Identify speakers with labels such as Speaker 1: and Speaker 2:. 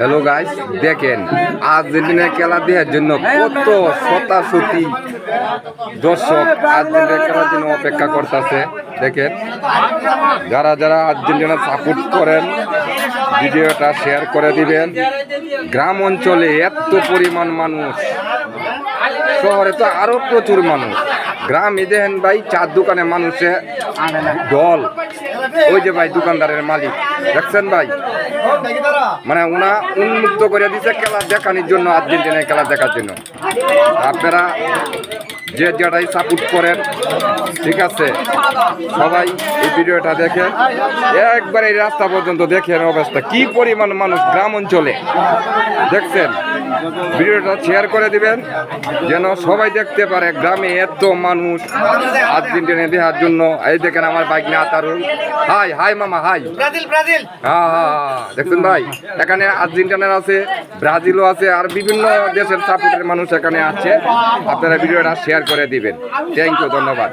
Speaker 1: Hello guys, দেখেন আর্জেন্টিনার খেলা দেখার জন্য কত শতাশতি দর্শক আর্জেন্টিনার খেলার জন্য অপেক্ষা করতেছে। দেখেন যারা যারা আর্জেন্টিনা সাপোর্ট করেন ভিডিওটা শেয়ার করে দিবেন। গ্রাম অঞ্চলে এত পরিমাণ মানুষ, শহরে তো আরো প্রচুর মানুষ। গ্রামে দেখেন ভাই চার দোকানে মানুষে দল, ওই যে ভাই দোকানদারের মালিক দেখছেন ভাই, মানে ওনা উন্মুক্ত করে দিচ্ছে খেলা দেখানোর জন্য, আর্জেন্টিনার খেলা দেখার জন্য। আপনারা যে যেটাই সাপোর্ট করেন, ঠিক আছে, সবাই এই ভিডিওটা দেখে একবার এই রাস্তা পর্যন্ত দেখেন অবস্থা কি পরিমাণ মানুষ গ্রাম অঞ্চলে। দেখছেন, ভিডিওটা শেয়ার করে দিবেন যেন সবাই দেখতে পারে গ্রামে এত মানুষ আর্জেন্টিনা দেখার জন্য। এই দেখেন আমার বাইক না আতারুল, হাই হাই মামা হাই, হ্যাঁ হ্যাঁ দেখছেন ভাই, এখানে আর্জেন্টিনার আছে, ব্রাজিলও আছে, আর বিভিন্ন দেশের সাপোর্টের মানুষ এখানে আছে। আপনারা ভিডিওটা শেয়ার করে দিবেন। থ্যাংক ইউ, ধন্যবাদ।